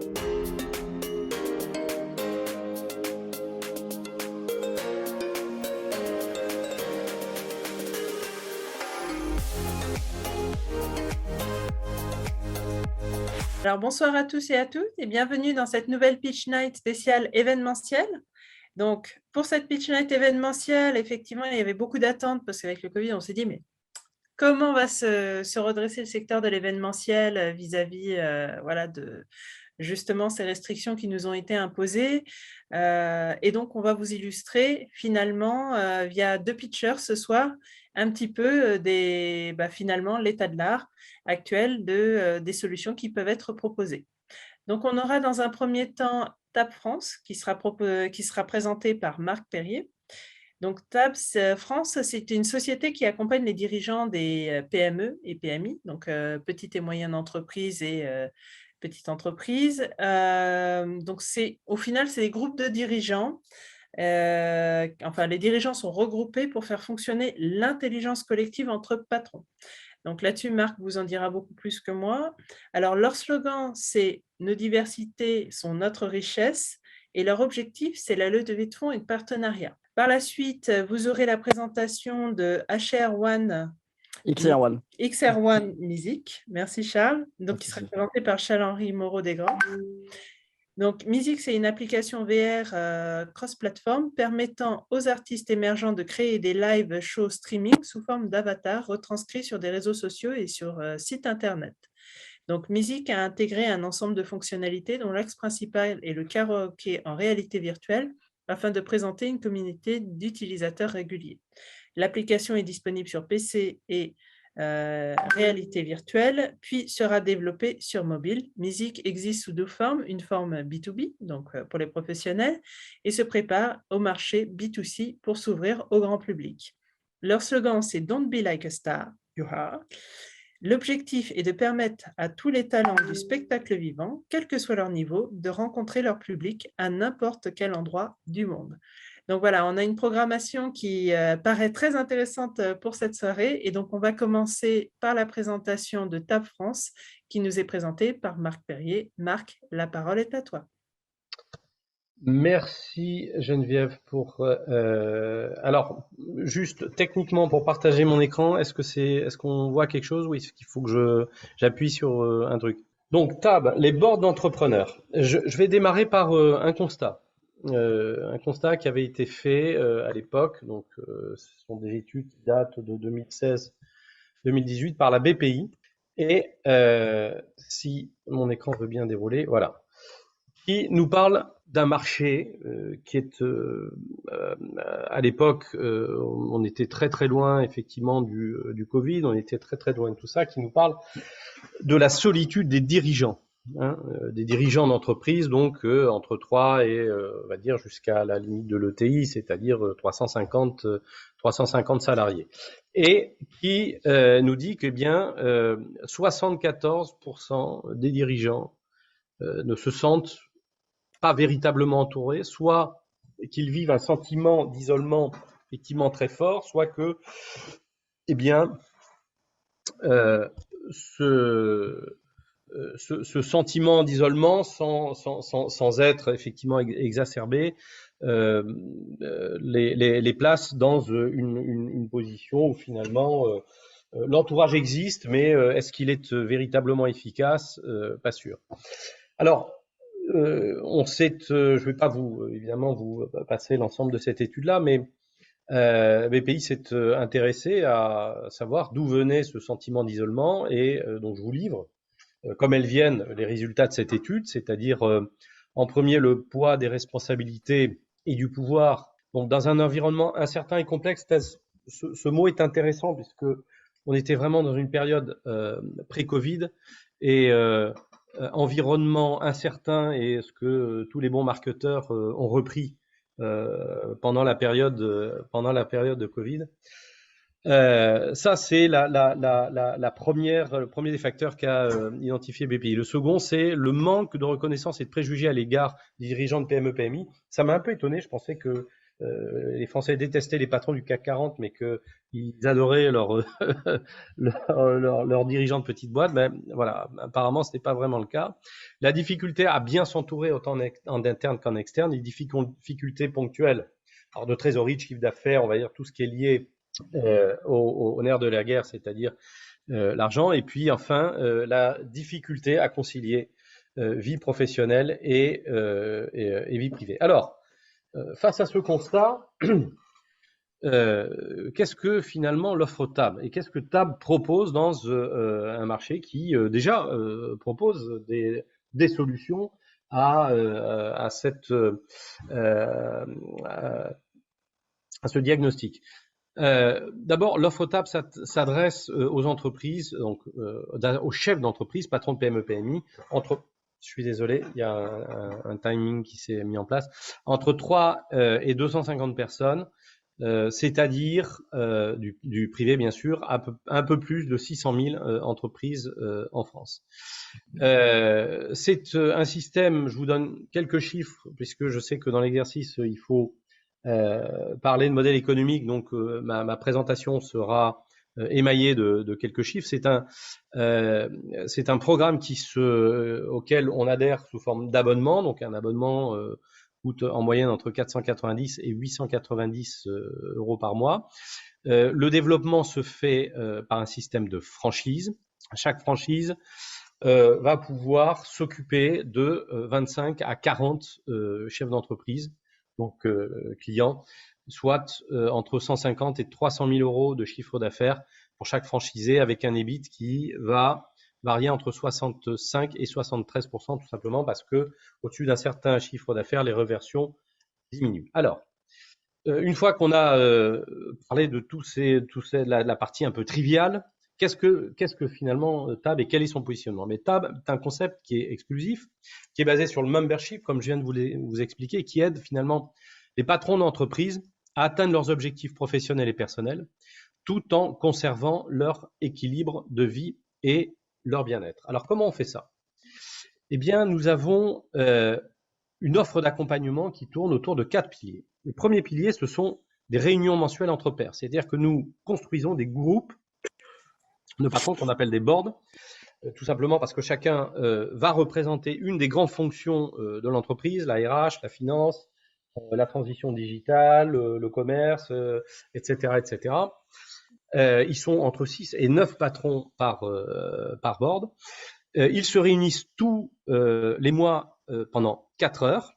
Alors bonsoir à tous et à toutes et bienvenue dans cette nouvelle Pitch Night spéciale événementielle. Donc pour cette Pitch Night événementielle, effectivement, il y avait beaucoup d'attentes parce qu'avec le Covid, on s'est dit mais comment va se redresser le secteur de l'événementiel vis-à-vis voilà, de justement ces restrictions qui nous ont été imposées. Et donc, on va vous illustrer finalement via deux pitchers ce soir un petit peu finalement l'état de l'art actuel des solutions qui peuvent être proposées. Donc, on aura dans un premier temps Tab France qui sera présenté par Marc Perrier. Donc, Tab France, c'est une société qui accompagne les dirigeants des PME et PMI, donc petites et moyennes entreprises et petites entreprises. Donc, au final, c'est des groupes de dirigeants. Les dirigeants sont regroupés pour faire fonctionner l'intelligence collective entre patrons. Donc là-dessus, Marc vous en dira beaucoup plus que moi. Alors, leur slogan, c'est « Nos diversités sont notre richesse » et leur objectif, c'est la levée de fonds et de partenariat. Par la suite, vous aurez la présentation de HR1 XR1. XR1 Music. Merci Charles. Donc, qui sera présenté par Charles-Henri Moreau-Desgrands. Donc, Music, c'est une application VR cross-platform permettant aux artistes émergents de créer des live shows streaming sous forme d'avatar retranscrits sur des réseaux sociaux et sur site internet. Donc, Music a intégré un ensemble de fonctionnalités dont l'axe principal est le karaoké en réalité virtuelle afin de présenter une communauté d'utilisateurs réguliers. L'application est disponible sur PC et réalité virtuelle, puis sera développée sur mobile. Music existe sous deux formes, une forme B2B, donc pour les professionnels, et se prépare au marché B2C pour s'ouvrir au grand public. Leur slogan, c'est « Don't be like a star, you are ». L'objectif est de permettre à tous les talents du spectacle vivant, quel que soit leur niveau, de rencontrer leur public à n'importe quel endroit du monde. Donc voilà, on a une programmation qui paraît très intéressante pour cette soirée. Et donc, on va commencer par la présentation de Tab France, qui nous est présentée par Marc Perrier. Marc, la parole est à toi. Merci Geneviève pour. Alors, juste techniquement pour partager mon écran, est-ce qu'on voit quelque chose ou est-ce qu'il faut que j'appuie sur un truc? Donc Tab, les boards d'entrepreneurs. Je vais démarrer par un constat. Un constat qui avait été fait à l'époque, donc ce sont des études qui datent de 2016-2018 par la BPI, et si mon écran veut bien dérouler, voilà, qui nous parle d'un marché qui est à l'époque, on était très très loin effectivement du Covid, on était très très loin de tout ça, qui nous parle de la solitude des dirigeants. Des dirigeants d'entreprise, donc entre 3 et on va dire jusqu'à la limite de l'ETI, c'est-à-dire 350 salariés, et qui nous dit que bien 74% des dirigeants ne se sentent pas véritablement entourés, soit qu'ils vivent un sentiment d'isolement effectivement très fort, soit que ce sentiment d'isolement sans être effectivement exacerbé les place dans une position où finalement l'entourage existe, mais est-ce qu'il est véritablement efficace? Pas sûr. Alors, on sait, je ne vais pas évidemment vous passer l'ensemble de cette étude-là, mais BPI s'est intéressé à savoir d'où venait ce sentiment d'isolement, et donc je vous livre comme elles viennent les résultats de cette étude, c'est-à-dire en premier le poids des responsabilités et du pouvoir. Donc dans un environnement incertain et complexe, ce mot est intéressant puisque on était vraiment dans une période pré-Covid et environnement incertain, et ce que tous les bons marketeurs ont repris pendant la période de Covid. Ça, c'est le premier des facteurs qu'a identifié BPI. Le second, c'est le manque de reconnaissance et de préjugés à l'égard des dirigeants de PME-PMI. Ça m'a un peu étonné. Je pensais que les Français détestaient les patrons du CAC 40, mais qu'ils adoraient leurs dirigeants de petites boîtes. Ben voilà, apparemment, ce n'est pas vraiment le cas. La difficulté à bien s'entourer autant en interne qu'en externe, les difficultés ponctuelles, alors de trésorerie, de chiffre d'affaires, on va dire tout ce qui est lié au nerf de la guerre, c'est-à-dire l'argent, et puis enfin la difficulté à concilier vie professionnelle et vie privée. Alors, face à ce constat, qu'est-ce que finalement l'offre TAB et qu'est-ce que TAB propose dans un marché qui déjà propose des solutions à ce diagnostic. D'abord, l'offre TAB s'adresse aux entreprises, donc aux chefs d'entreprise, patrons de PME, PMI, je suis désolé, il y a un timing qui s'est mis en place, entre 3 et 250 personnes, c'est-à-dire du privé bien sûr, un peu plus de 600 000 entreprises en France. C'est un système, je vous donne quelques chiffres, puisque je sais que dans l'exercice, il faut parler de modèle économique, donc ma présentation sera émaillée de quelques chiffres. C'est un programme auquel on adhère sous forme d'abonnement, donc un abonnement coûte en moyenne entre 490 et 890 euros par mois. Le développement se fait par un système de franchise. Chaque franchise va pouvoir s'occuper de 25 à 40 chefs d'entreprise, donc clients, soit entre 150 et 300 000 euros de chiffre d'affaires pour chaque franchisé, avec un EBIT qui va varier entre 65 et 73%, tout simplement parce que au-dessus d'un certain chiffre d'affaires, les reversions diminuent. Alors, une fois qu'on a parlé de la partie un peu triviale, qu'est-ce que finalement TAB et quel est son positionnement? Mais TAB est un concept qui est exclusif, qui est basé sur le membership, comme je viens de vous expliquer, et qui aide finalement les patrons d'entreprise à atteindre leurs objectifs professionnels et personnels, tout en conservant leur équilibre de vie et leur bien-être. Alors, comment on fait ça? Eh bien, nous avons une offre d'accompagnement qui tourne autour de 4 piliers. Le premier pilier, ce sont des réunions mensuelles entre pairs, c'est-à-dire que nous construisons des groupes de patrons qu'on appelle des boards, tout simplement parce que chacun va représenter une des grandes fonctions de l'entreprise, la RH, la finance, la transition digitale, le commerce, etc., etc. Ils sont entre 6 et 9 patrons par board. Ils se réunissent tous les mois pendant 4 heures.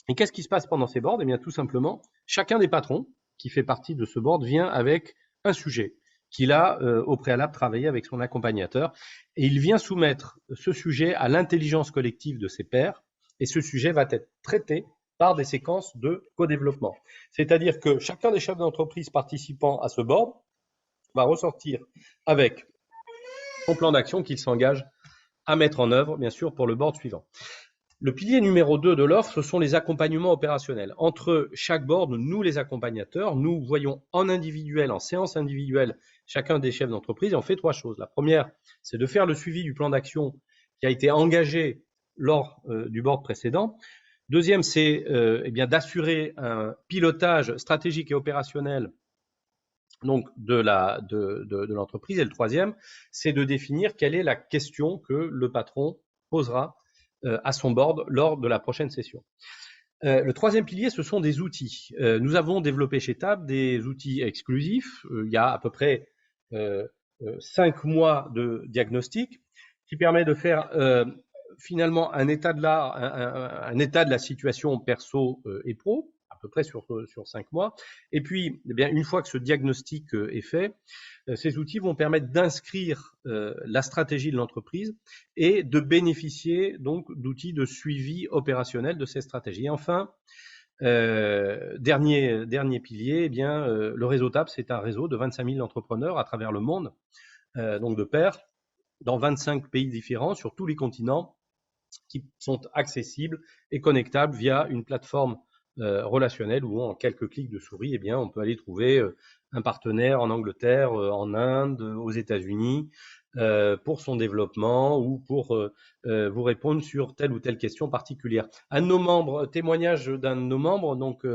Et qu'est-ce qui se passe pendant ces boards? Eh bien, tout simplement, chacun des patrons qui fait partie de ce board vient avec un sujet qu'il a au préalable travaillé avec son accompagnateur, et il vient soumettre ce sujet à l'intelligence collective de ses pairs, et ce sujet va être traité par des séquences de co-développement. C'est-à-dire que chacun des chefs d'entreprise participant à ce board va ressortir avec son plan d'action qu'il s'engage à mettre en œuvre, bien sûr, pour le board suivant. Le pilier numéro 2 de l'offre, ce sont les accompagnements opérationnels. Entre chaque board, nous, les accompagnateurs, nous voyons en individuel, en séance individuelle, chacun des chefs d'entreprise, et on fait 3 choses. La première, c'est de faire le suivi du plan d'action qui a été engagé lors du board précédent. Deuxième, c'est eh bien d'assurer un pilotage stratégique et opérationnel donc de l'entreprise. Et le troisième, c'est de définir quelle est la question que le patron posera à son board lors de la prochaine session. Le troisième pilier, ce sont des outils. Nous avons développé chez TAB des outils exclusifs. Il y a à peu près 5 mois de diagnostic qui permet de faire finalement un état de la situation perso et pro, à peu près sur 5 mois. Et puis, eh bien, une fois que ce diagnostic est fait, ces outils vont permettre d'inscrire la stratégie de l'entreprise et de bénéficier donc d'outils de suivi opérationnel de ces stratégies. Et enfin, dernier pilier, eh bien, le réseau TAB, c'est un réseau de 25 000 entrepreneurs à travers le monde, donc de pairs, dans 25 pays différents, sur tous les continents, qui sont accessibles et connectables via une plateforme relationnelle où en quelques clics de souris, eh bien, on peut aller trouver un partenaire en Angleterre, en Inde, aux États-Unis, pour son développement ou pour vous répondre sur telle ou telle question particulière. Un de nos membres, témoignage d'un de nos membres, donc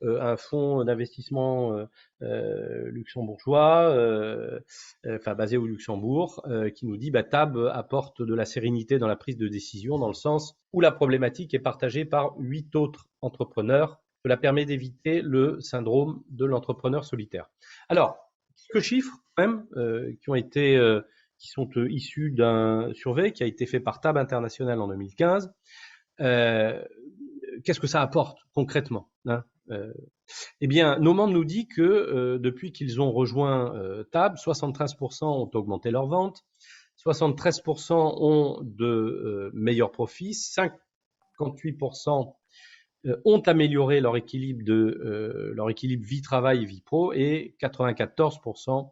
un fonds d'investissement luxembourgeois, enfin basé au Luxembourg, qui nous dit TAB apporte de la sérénité dans la prise de décision, dans le sens où la problématique est partagée par 8 autres entrepreneurs. Cela permet d'éviter le syndrome de l'entrepreneur solitaire. Alors, quelques chiffres même qui sont issus d'un survey qui a été fait par TAB International en 2015. Qu'est-ce que ça apporte concrètement, hein? Eh bien, nos membres nous disent que depuis qu'ils ont rejoint TAB, 73% ont augmenté leurs ventes, 73% ont de meilleurs profits, 58% ont amélioré leur équilibre vie-travail et vie pro, et 94%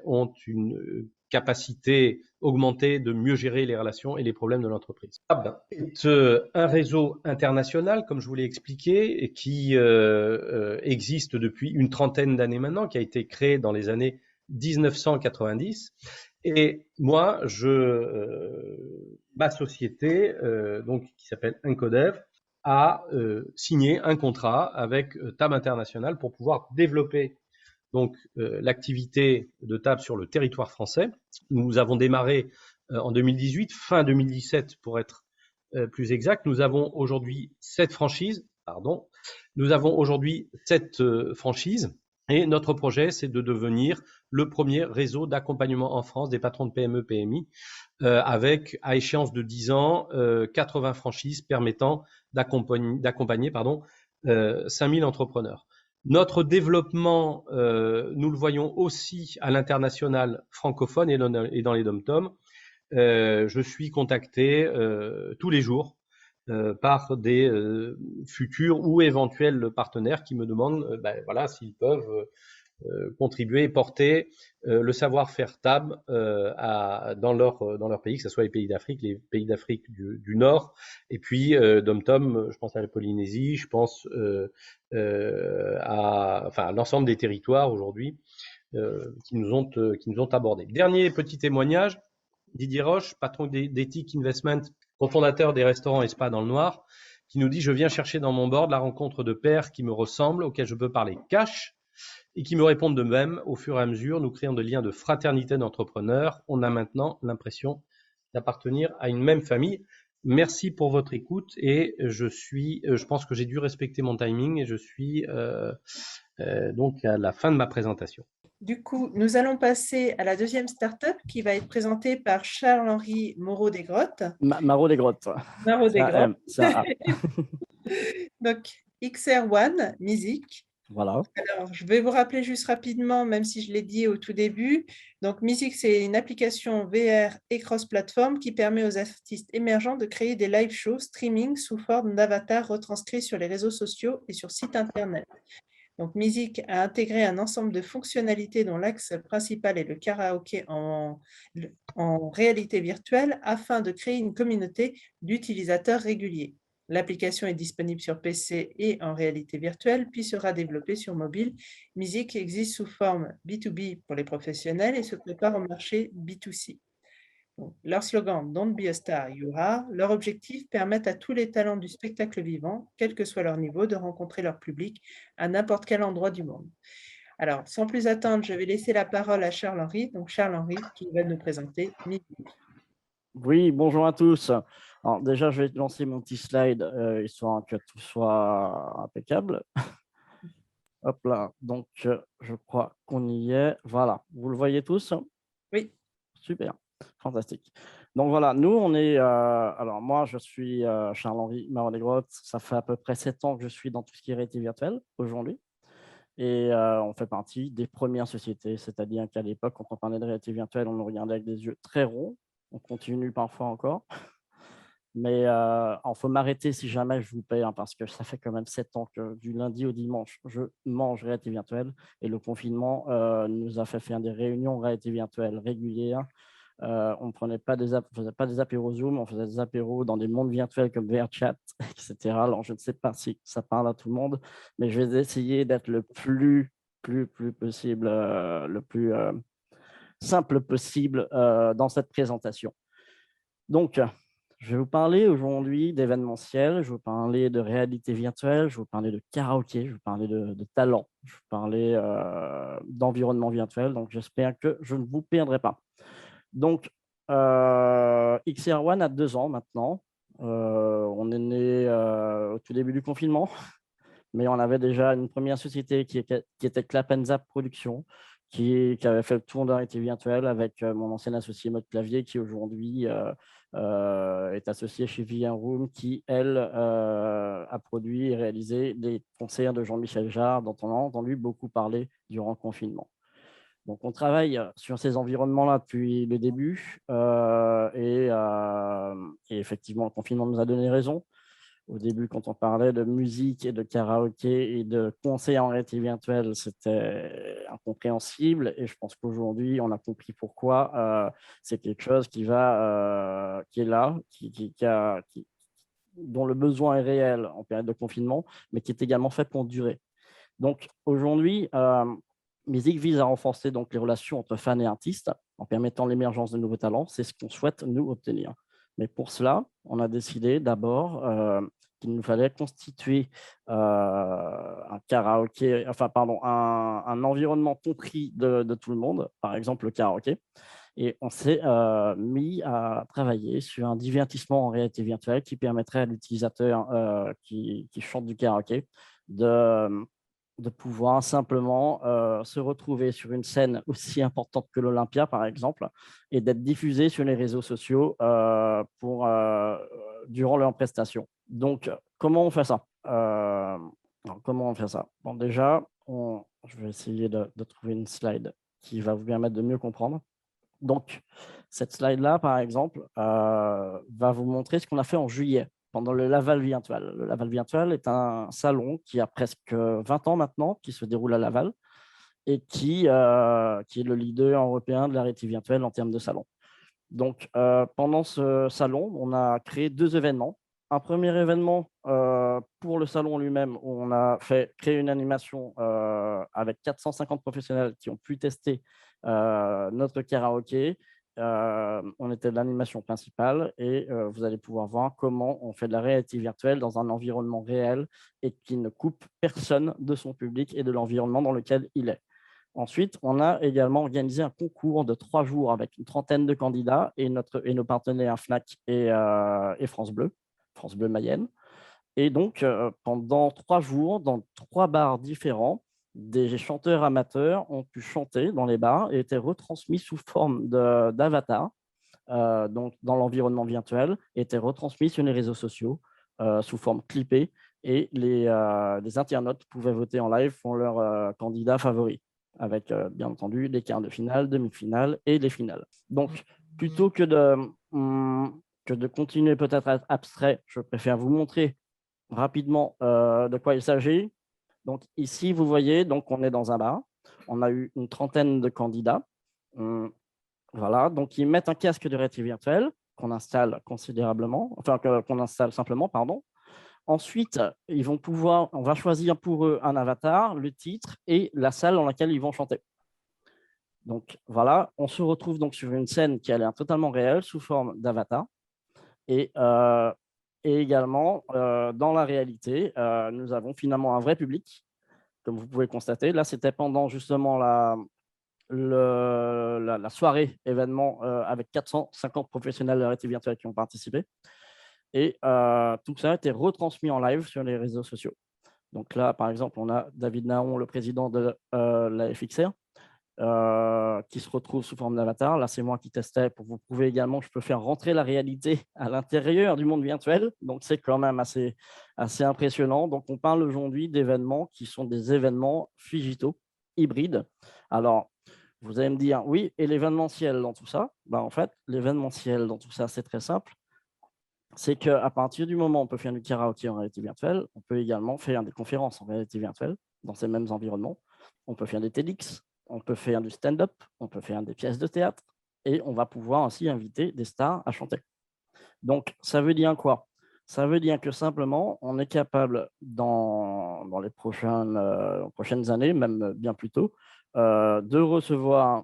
ont une capacité augmentée de mieux gérer les relations et les problèmes de l'entreprise. TAB est un réseau international, comme je vous l'ai expliqué, qui existe depuis une trentaine d'années maintenant, qui a été créé dans les années 1990. Et moi, ma société, donc qui s'appelle Incodev, a signé un contrat avec TAB International pour pouvoir développer donc l'activité de TAB sur le territoire français. Nous avons démarré en 2018, fin 2017 pour être plus exact. Nous avons aujourd'hui 7 franchises. Nous avons aujourd'hui 7 franchises. Et notre projet, c'est de devenir le premier réseau d'accompagnement en France des patrons de PME, PMI, avec, à échéance de 10 ans, 80 franchises permettant d'accompagner 5000 entrepreneurs. Notre développement, nous le voyons aussi à l'international francophone et dans les DOM-TOM. Je suis contacté tous les jours par des futurs ou éventuels partenaires qui me demandent s'ils peuvent contribuer et porter le savoir-faire TAB dans leur pays, que ce soit les pays d'Afrique du Nord, et puis DOM-TOM, je pense à la Polynésie, je pense à l'ensemble des territoires aujourd'hui qui nous ont abordés. Dernier petit témoignage, Didier Roche, patron d'Ethic Investment, cofondateur des restaurants et spas dans le Noir, qui nous dit « Je viens chercher dans mon board la rencontre de pairs qui me ressemblent, auxquels je peux parler cash, et qui me répondent de même au fur et à mesure. Nous créons des liens de fraternité d'entrepreneurs. On a maintenant l'impression d'appartenir à une même famille. » Merci pour votre écoute, et je pense que j'ai dû respecter mon timing, et je suis donc à la fin de ma présentation. Du coup, nous allons passer à la deuxième start-up qui va être présentée par Charles-Henri Moreau-Desgrottes. Moreau-Desgrottes. Moreau-Desgrottes. Donc, XR1 Music. Voilà. Alors, je vais vous rappeler juste rapidement, même si je l'ai dit au tout début. Donc, Music, c'est une application VR et cross-platform qui permet aux artistes émergents de créer des live shows streaming sous forme d'avatars retranscrits sur les réseaux sociaux et sur site internet. Donc, Music a intégré un ensemble de fonctionnalités dont l'axe principal est le karaoké en réalité virtuelle afin de créer une communauté d'utilisateurs réguliers. L'application est disponible sur PC et en réalité virtuelle, puis sera développée sur mobile. Music existe sous forme B2B pour les professionnels et se prépare au marché B2C. Donc, leur slogan « Don't be a star, you are », leur objectif permet à tous les talents du spectacle vivant, quel que soit leur niveau, de rencontrer leur public à n'importe quel endroit du monde. Alors, sans plus attendre, je vais laisser la parole à Charles-Henri. Donc, Charles-Henri qui va nous présenter Music. Oui, bonjour à tous. Alors, déjà, je vais lancer mon petit slide, histoire que tout soit impeccable. Hop là, donc je crois qu'on y est. Voilà, vous le voyez tous? Oui. Super, fantastique. Donc voilà, nous, on est… alors moi, je suis Charles-Henri Moreau-Desgrottes. Ça fait à peu près 7 ans que je suis dans tout ce qui est réalité virtuelle aujourd'hui. Et on fait partie des premières sociétés, c'est-à-dire qu'à l'époque, quand on parlait de réalité virtuelle, on nous regardait avec des yeux très ronds. On continue parfois encore. Mais il faut m'arrêter si jamais je vous paye, hein, parce que ça fait quand même 7 ans que du lundi au dimanche, je mange réalité virtuelle. Et le confinement nous a fait faire des réunions réalité virtuelle régulières. On ne faisait pas des apéros Zoom, on faisait des apéros dans des mondes virtuels comme VRChat, etc. Alors, je ne sais pas si ça parle à tout le monde, mais je vais essayer d'être le plus possible, le plus simple possible dans cette présentation. Donc, je vais vous parler aujourd'hui d'événementiel, je vais vous parler de réalité virtuelle, je vais vous parler de karaoké, je vais vous parler de talent, je vais vous parler d'environnement virtuel. Donc, j'espère que je ne vous perdrai pas. Donc, XR One a 2 ans maintenant. On est né au tout début du confinement, mais on avait déjà une première société qui était Clap and Zap Productions, qui avait fait le tour de la réalité virtuelle avec mon ancien associé Maud Clavier, qui aujourd'hui est associé chez VR Room, qui, elle, a produit et réalisé des concerts de Jean-Michel Jarre, dont on a entendu beaucoup parler durant le confinement. Donc, on travaille sur ces environnements-là depuis le début et effectivement, le confinement nous a donné raison. Au début, quand on parlait de musique et de karaoké et de concerts en réalité virtuelle, c'était incompréhensible. Et je pense qu'aujourd'hui, on a compris pourquoi. C'est quelque chose qui est là, dont le besoin est réel en période de confinement, mais qui est également fait pour durer. Donc, aujourd'hui, Music vise à renforcer donc les relations entre fans et artistes en permettant l'émergence de nouveaux talents. C'est ce qu'on souhaite nous obtenir. Mais pour cela, on a décidé d'abord qu'il nous fallait constituer un karaoké, un environnement compris de tout le monde, par exemple le karaoké. Et on s'est mis à travailler sur un divertissement en réalité virtuelle qui permettrait à l'utilisateur qui chante du karaoké de pouvoir simplement se retrouver sur une scène aussi importante que l'Olympia, par exemple, et d'être diffusé sur les réseaux sociaux durant leur prestation. Donc, comment on fait ça Bon, déjà, je vais essayer de trouver une slide qui va vous permettre de mieux comprendre. Donc, cette slide-là, par exemple, va vous montrer ce qu'on a fait en juillet pendant le Laval Virtual. Le Laval Virtual est un salon qui a presque 20 ans maintenant, qui se déroule à Laval et qui est le leader européen de la réalité virtuelle en termes de salon. Donc, pendant ce salon, on a créé 2 événements. Un premier événement pour le salon lui-même, où on a créé une animation avec 450 professionnels qui ont pu tester notre karaoké. On était de l'animation principale et vous allez pouvoir voir comment on fait de la réalité virtuelle dans un environnement réel et qui ne coupe personne de son public et de l'environnement dans lequel il est. Ensuite, on a également organisé un concours de 3 jours avec une trentaine de candidats et nos partenaires Fnac et France Bleu Mayenne. Et donc, pendant 3 jours, dans 3 bars différents, des chanteurs amateurs ont pu chanter dans les bars et étaient retransmis sous forme d'avatar, donc dans l'environnement virtuel, étaient retransmis sur les réseaux sociaux sous forme clippée et les internautes pouvaient voter en live pour leur candidat favori, avec bien entendu les quarts de finale, demi-finale et les finales. Donc, plutôt que de continuer peut-être à être abstrait, je préfère vous montrer rapidement de quoi il s'agit. Donc ici, vous voyez, donc on est dans un bar. On a eu une trentaine de candidats. Voilà, donc ils mettent un casque de réalité virtuelle qu'on installe considérablement, enfin qu'on installe simplement, pardon. Ensuite, on va choisir pour eux un avatar, le titre et la salle dans laquelle ils vont chanter. Donc voilà, on se retrouve donc sur une scène qui a l'air totalement réelle sous forme d'avatar. Et également, dans la réalité, nous avons finalement un vrai public, comme vous pouvez constater. Là, c'était pendant justement la soirée événement avec 450 professionnels de la réalité virtuelle qui ont participé. Et tout ça a été retransmis en live sur les réseaux sociaux. Donc là, par exemple, on a David Naon, le président de la FXR, qui se retrouve sous forme d'avatar. Là, c'est moi qui testais pour vous prouver également que je peux faire rentrer la réalité à l'intérieur du monde virtuel. Donc, c'est quand même assez impressionnant. Donc, on parle aujourd'hui d'événements qui sont des événements digitaux, hybrides. Alors, vous allez me dire, oui, et l'événementiel dans tout ça? En fait, l'événementiel dans tout ça, c'est très simple. C'est qu'à partir du moment où on peut faire du karaoké en réalité virtuelle, on peut également faire des conférences en réalité virtuelle dans ces mêmes environnements. On peut faire des TEDx, on peut faire du stand-up, on peut faire des pièces de théâtre et on va pouvoir aussi inviter des stars à chanter. Donc, ça veut dire quoi? Ça veut dire que simplement, on est capable dans les prochaines années, même bien plus tôt, de recevoir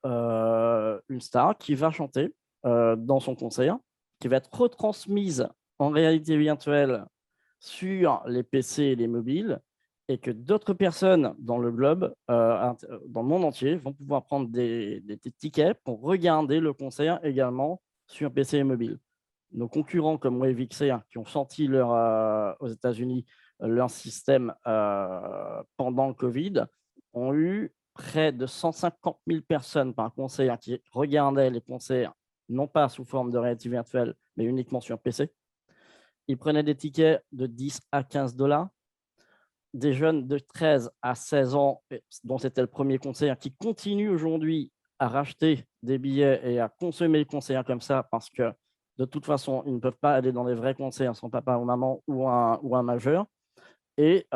une star qui va chanter dans son concert, qui va être retransmise en réalité virtuelle sur les PC et les mobiles, et que d'autres personnes dans le globe, dans le monde entier, vont pouvoir prendre des tickets pour regarder le concert également sur PC et mobile. Nos concurrents comme WaveXR, qui ont sorti aux États-Unis leur système pendant le Covid, ont eu près de 150 000 personnes par concert qui regardaient les concerts, non pas sous forme de réalité virtuelle, mais uniquement sur PC. Ils prenaient des tickets de 10 à 15 $. Des jeunes de 13 à 16 ans, dont c'était le premier concert, qui continuent aujourd'hui à racheter des billets et à consommer le concert comme ça, parce que de toute façon, ils ne peuvent pas aller dans des vrais concerts sans papa ou maman ou un majeur. Et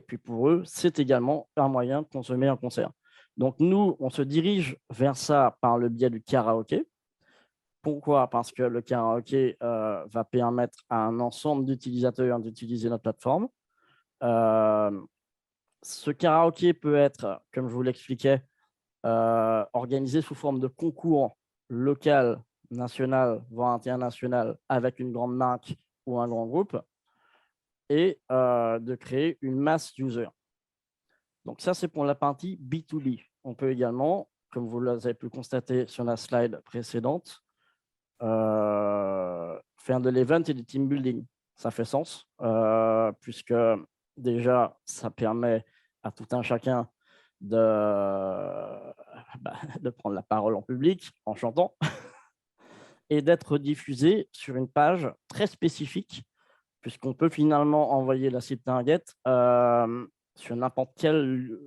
puis pour eux, c'est également un moyen de consommer un concert. Donc nous, on se dirige vers ça par le biais du karaoké. Pourquoi? Parce que le karaoké va permettre à un ensemble d'utilisateurs d'utiliser notre plateforme. Ce karaoké peut être, comme je vous l'expliquais, organisé sous forme de concours local, national, voire international, avec une grande marque ou un grand groupe, et de créer une masse user. Donc ça, c'est pour la partie B2B. On peut également, comme vous l'avez pu constater sur la slide précédente, faire de l'event et du team building. Ça fait sens, puisque déjà, ça permet à tout un chacun de prendre la parole en public en chantant et d'être diffusé sur une page très spécifique, puisqu'on peut finalement envoyer la cible target sur n'importe quelle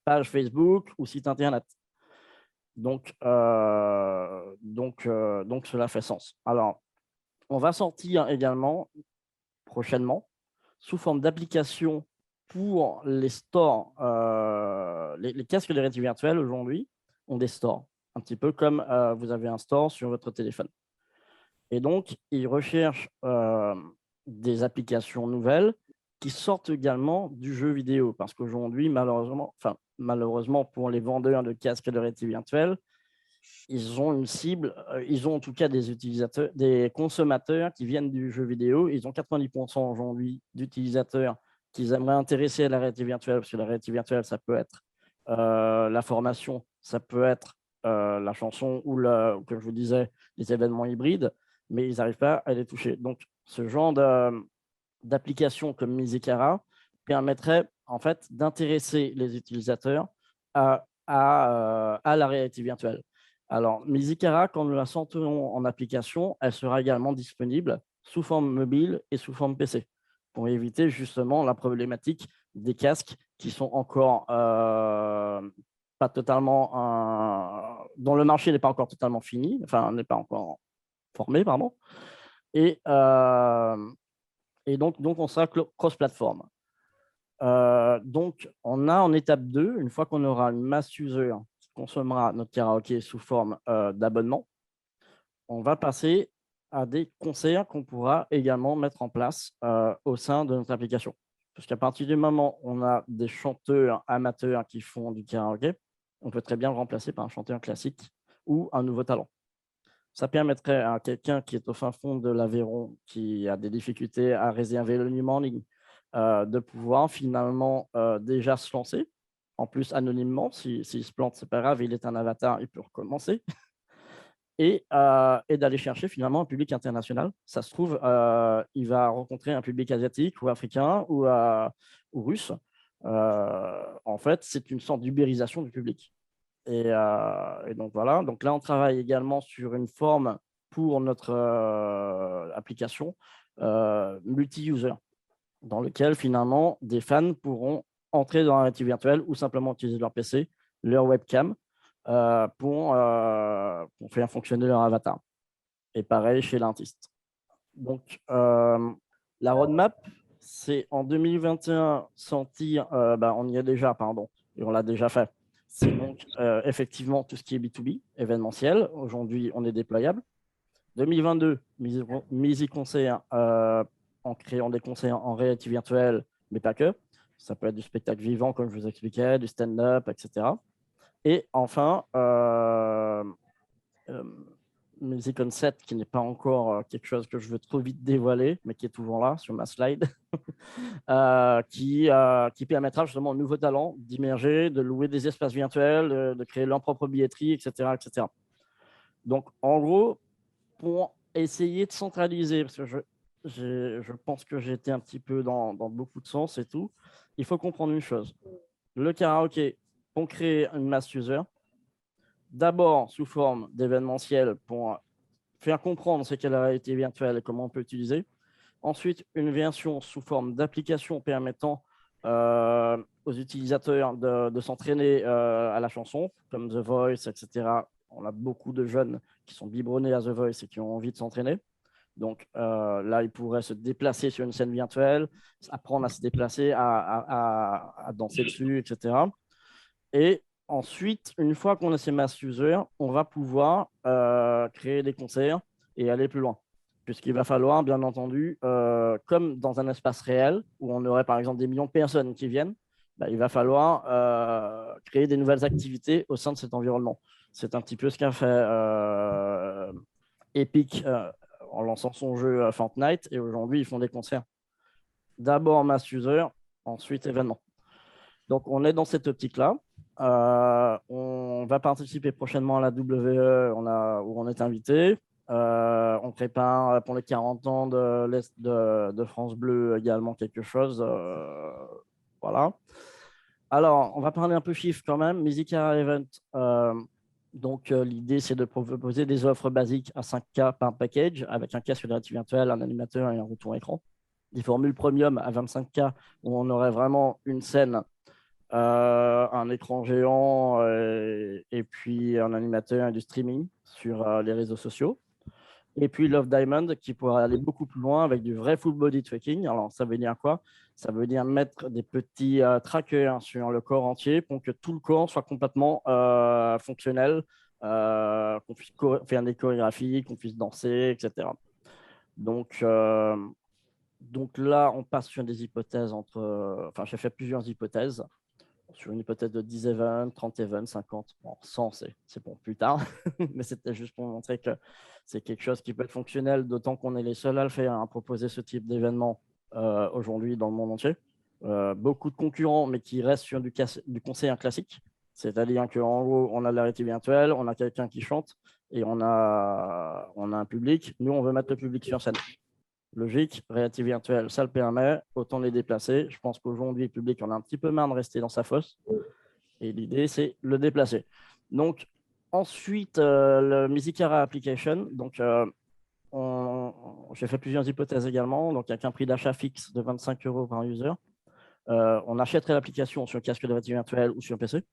page Facebook ou site internet. Donc, cela fait sens. Alors, on va sortir également prochainement sous forme d'application pour les stores. Les casques de réalité virtuelle aujourd'hui ont des stores, un petit peu comme vous avez un store sur votre téléphone. Et donc, ils recherchent des applications nouvelles qui sortent également du jeu vidéo, parce qu'aujourd'hui, malheureusement pour les vendeurs de casques de réalité virtuelle, ils ont une cible, ils ont en tout cas des utilisateurs, des consommateurs qui viennent du jeu vidéo. Ils ont 90% aujourd'hui d'utilisateurs qu'ils aimeraient intéresser à la réalité virtuelle, parce que la réalité virtuelle, ça peut être la formation, ça peut être la chanson ou, comme je vous disais, les événements hybrides, mais ils n'arrivent pas à les toucher. Donc, ce genre d'application comme Mizikara permettrait en fait d'intéresser les utilisateurs à la réalité virtuelle. Alors, Mizikara, quand nous la sortirons en application, elle sera également disponible sous forme mobile et sous forme PC, pour éviter justement la problématique des casques qui sont encore pas totalement, dont le marché n'est pas encore totalement fini, enfin n'est pas encore formé, pardon. Et donc on sera cross-platform. Donc, on a en étape 2, une fois qu'on aura une mass user qui consommera notre karaoké sous forme d'abonnement, on va passer à des concerts qu'on pourra également mettre en place au sein de notre application. Parce qu'à partir du moment où on a des chanteurs amateurs qui font du karaoké, on peut très bien le remplacer par un chanteur classique ou un nouveau talent. Ça permettrait à quelqu'un qui est au fin fond de l'Aveyron, qui a des difficultés à réserver le numéro en ligne, de pouvoir finalement déjà se lancer, en plus anonymement. S'il se plante, c'est pas grave, il est un avatar, il peut recommencer. Et d'aller chercher finalement un public international. Ça se trouve, il va rencontrer un public asiatique ou africain ou russe. En fait, c'est une sorte d'ubérisation du public. Et donc voilà, donc là on travaille également sur une forme pour notre application multi-user, dans lequel finalement des fans pourront entrer dans la réalité virtuelle ou simplement utiliser leur PC, leur webcam pour faire fonctionner leur avatar. Et pareil chez l'artiste. Donc la roadmap, c'est en 2021 sortir, on y est déjà, pardon, et on l'a déjà fait. C'est donc effectivement tout ce qui est B2B, événementiel. Aujourd'hui, on est déployable. 2022, mise y concert en créant des concerts en réalité virtuelle, mais pas que. Ça peut être du spectacle vivant, comme je vous expliquais, du stand-up, etc. Et enfin, Music on Set, qui n'est pas encore quelque chose que je veux trop vite dévoiler, mais qui est toujours là sur ma slide, qui permettra justement aux nouveaux talents d'immerger, de louer des espaces virtuels, de créer leur propre billetterie, etc., etc. Donc, en gros, pour essayer de centraliser, parce que je pense que j'ai été un petit peu dans beaucoup de sens et tout, il faut comprendre une chose. Le karaoké, on crée une mass user, d'abord sous forme d'événementiel pour faire comprendre ce qu'est la réalité virtuelle et comment on peut utiliser. Ensuite, une version sous forme d'application permettant aux utilisateurs de s'entraîner à la chanson, comme The Voice, etc. On a beaucoup de jeunes qui sont biberonnés à The Voice et qui ont envie de s'entraîner. Donc là, ils pourraient se déplacer sur une scène virtuelle, apprendre à se déplacer, à danser dessus, etc. Et ensuite, une fois qu'on a ces mass users, on va pouvoir créer des concerts et aller plus loin. Puisqu'il va falloir, bien entendu, comme dans un espace réel, où on aurait par exemple des millions de personnes qui viennent, bah, il va falloir créer des nouvelles activités au sein de cet environnement. C'est un petit peu ce qu'a fait Epic en lançant son jeu Fortnite, et aujourd'hui, ils font des concerts. D'abord mass user, ensuite événement. Donc, on est dans cette optique-là. On va participer prochainement à la WE où on est invité. On prépare pour les 40 ans de France Bleu également quelque chose. Voilà. Alors, on va parler un peu chiffres quand même. Musica Event, donc l'idée, c'est de proposer des offres basiques à 5K par package avec un casque de réalité virtuelle, un animateur et un retour écran. Des formules premium à 25K où on aurait vraiment une scène, un écran géant et puis un animateur et du streaming sur les réseaux sociaux. Et puis Love Diamond qui pourrait aller beaucoup plus loin avec du vrai full body tracking. Alors, ça veut dire quoi? Ça veut dire mettre des petits trackers sur le corps entier pour que tout le corps soit complètement fonctionnel, qu'on puisse faire des chorégraphies, qu'on puisse danser, etc. Donc là, on passe sur des hypothèses enfin, j'ai fait plusieurs hypothèses. Sur une hypothèse de 10 events, 30 events, 50. Bon, 100, c'est pour plus tard. Mais c'était juste pour montrer que c'est quelque chose qui peut être fonctionnel, d'autant qu'on est les seuls à le faire, à proposer ce type d'événement aujourd'hui dans le monde entier. Beaucoup de concurrents, mais qui restent sur du conseil classique. C'est-à-dire qu'en gros, on a la réalité virtuelle, on a quelqu'un qui chante et on a un public. Nous, on veut mettre le public sur scène. Logique, réalité virtuelle, ça le permet, autant les déplacer. Je pense qu'aujourd'hui, le public en a un petit peu marre de rester dans sa fosse. Et l'idée, c'est le déplacer. Donc, ensuite, le Musicara Application. Donc, j'ai fait plusieurs hypothèses également. Donc, avec un prix d'achat fixe de 25 € par user. On achèterait l'application sur casque de réalité virtuelle ou sur PC.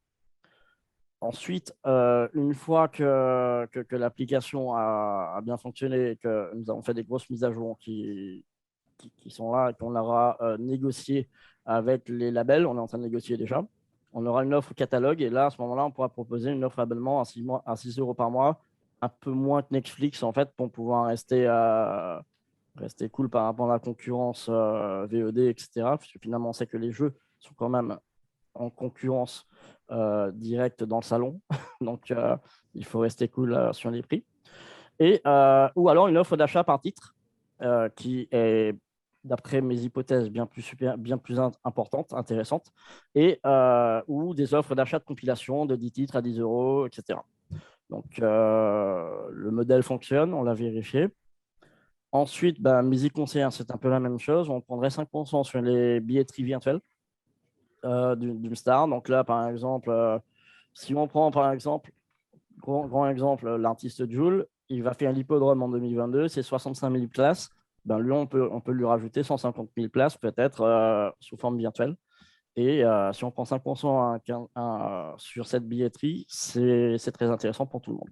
Ensuite, une fois que l'application a bien fonctionné et que nous avons fait des grosses mises à jour qui sont là et qu'on aura négocié avec les labels, on est en train de négocier déjà, on aura une offre catalogue et là, à ce moment-là, on pourra proposer une offre abonnement à 6 € par mois, un peu moins que Netflix en fait, pour pouvoir rester cool par rapport à la concurrence VOD, etc. Parce que finalement, on sait que les jeux sont quand même en concurrence directe dans le salon. Donc, il faut rester cool sur les prix. Ou alors une offre d'achat par titre qui est, d'après mes hypothèses, bien plus importante, intéressante, ou des offres d'achat de compilation de 10 titres à 10 €, etc. Donc, le modèle fonctionne, on l'a vérifié. Ensuite, Musique Concert, c'est un peu la même chose. On prendrait 5% sur les billetteries virtuelles d'une star. Donc là, par exemple, si on prend par exemple, grand exemple, l'artiste Jul, il va faire l'hippodrome en 2022, c'est 65 000 places. Lui, on peut lui rajouter 150 000 places peut-être sous forme virtuelle. Et si on prend 5% sur cette billetterie, c'est très intéressant pour tout le monde.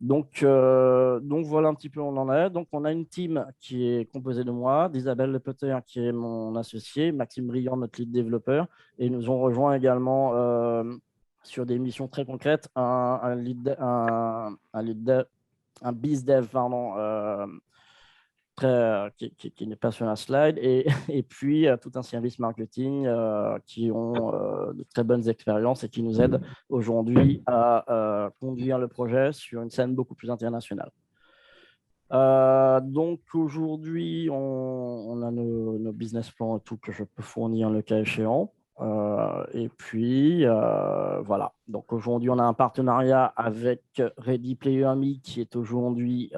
Donc voilà un petit peu où on en est. Donc on a une team qui est composée de moi, d'Isabelle Lepeter qui est mon associé, Maxime Briand, notre lead développeur, et nous ont rejoint également sur des missions très concrètes un biz dev qui n'est pas sur un slide, et puis tout un service marketing qui ont de très bonnes expériences et qui nous aident aujourd'hui à conduire le projet sur une scène beaucoup plus internationale. Donc aujourd'hui, on a nos business plans et tout que je peux fournir le cas échéant. Et puis voilà. Donc aujourd'hui, on a un partenariat avec Ready Player Me qui est aujourd'hui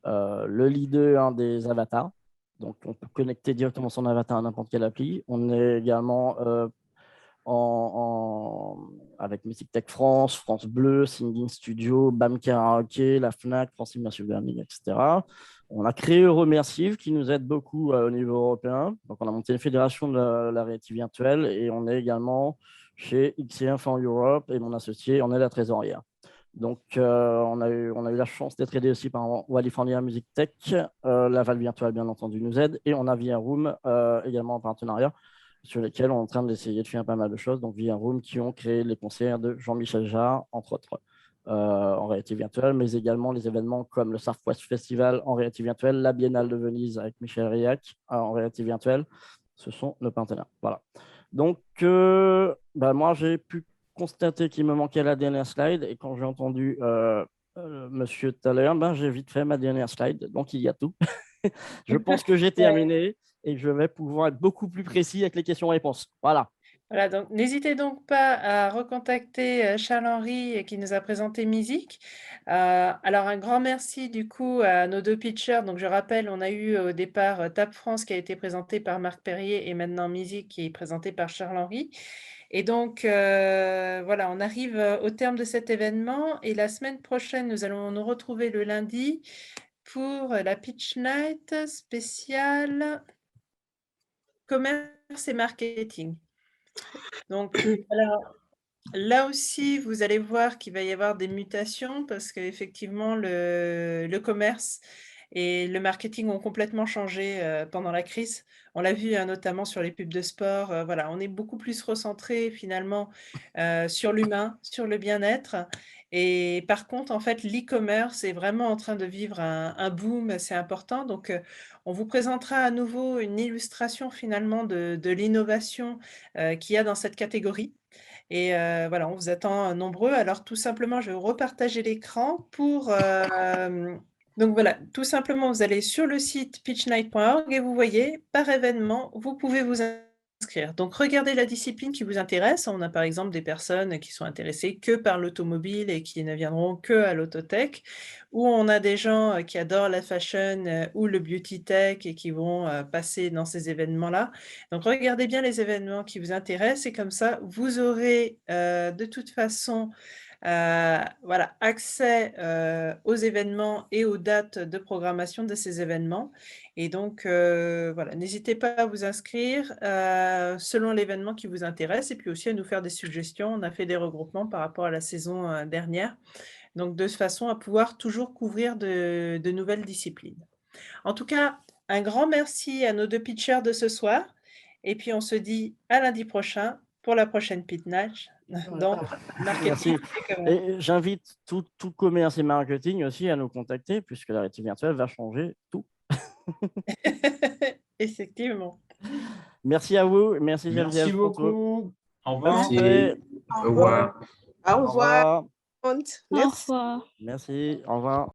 le leader des avatars. Donc on peut connecter directement son avatar à n'importe quelle appli. On est également avec Music Tech France, France Bleu, Singing Studio, BAM Karaoke, la FNAC, France Immersive Learning, etc. On a créé Euromersive qui nous aide beaucoup au niveau européen. Donc, on a monté une fédération de la réalité virtuelle et on est également chez XCF for Europe et mon associé, on est la trésorière. Donc, on a eu la chance d'être aidé aussi par California Music Tech. La Val Virtuelle, bien entendu, nous aide et on a Via Room également en partenariat, sur lesquels on est en train d'essayer de faire pas mal de choses. Donc, Via Room qui ont créé les concerts de Jean-Michel Jarre, entre autres, en réalité virtuelle, mais également les événements comme le Southwest Festival en réalité virtuelle, la Biennale de Venise avec Michel Riac en réalité virtuelle. Ce sont nos partenaires. Voilà. Donc, moi, j'ai pu constater qu'il me manquait la dernière slide et quand j'ai entendu monsieur tout à l'heure, j'ai vite fait ma dernière slide. Donc, il y a tout. Je pense que j'ai terminé et je vais pouvoir être beaucoup plus précis avec les questions-réponses. Voilà. Voilà, donc n'hésitez donc pas à recontacter Charles-Henri qui nous a présenté Music. Alors un grand merci du coup à nos deux pitchers. Donc je rappelle, on a eu au départ TAP France qui a été présenté par Marc Perrier et maintenant Music qui est présenté par Charles-Henri. Et donc voilà, on arrive au terme de cet événement et la semaine prochaine, nous allons nous retrouver le lundi pour la Pitch Night spéciale commerce et marketing. Donc, alors, là aussi, vous allez voir qu'il va y avoir des mutations parce qu'effectivement, le commerce et le marketing ont complètement changé pendant la crise. On l'a vu notamment sur les pubs de sport. Voilà, on est beaucoup plus recentré finalement sur l'humain, sur le bien-être. Et par contre, en fait, l'e-commerce est vraiment en train de vivre un boom assez important. Donc, on vous présentera à nouveau une illustration finalement de l'innovation qu'il y a dans cette catégorie. Et voilà, on vous attend nombreux. Alors, tout simplement, je vais vous repartager l'écran pour... donc voilà, tout simplement, vous allez sur le site pitchnight.org et vous voyez, par événement, vous pouvez vous inscrire. Donc, regardez la discipline qui vous intéresse. On a par exemple des personnes qui sont intéressées que par l'automobile et qui ne viendront que à l'autotech, ou on a des gens qui adorent la fashion ou le beauty tech et qui vont passer dans ces événements-là. Donc, regardez bien les événements qui vous intéressent et comme ça, vous aurez de toute façon voilà, accès aux événements et aux dates de programmation de ces événements. Et donc, voilà, n'hésitez pas à vous inscrire selon l'événement qui vous intéresse et puis aussi à nous faire des suggestions. On a fait des regroupements par rapport à la saison dernière. Donc, de façon à pouvoir toujours couvrir de nouvelles disciplines. En tout cas, un grand merci à nos deux pitchers de ce soir. Et puis, on se dit à lundi prochain pour la prochaine Pitch Night. Donc, marketing. Et j'invite tout commerce et marketing aussi à nous contacter puisque la réalité virtuelle va changer tout. Effectivement. Merci à vous. Merci Geneviève. Merci beaucoup. Au revoir. Merci. Au revoir. Au revoir. Au revoir. Merci. Merci. Au revoir.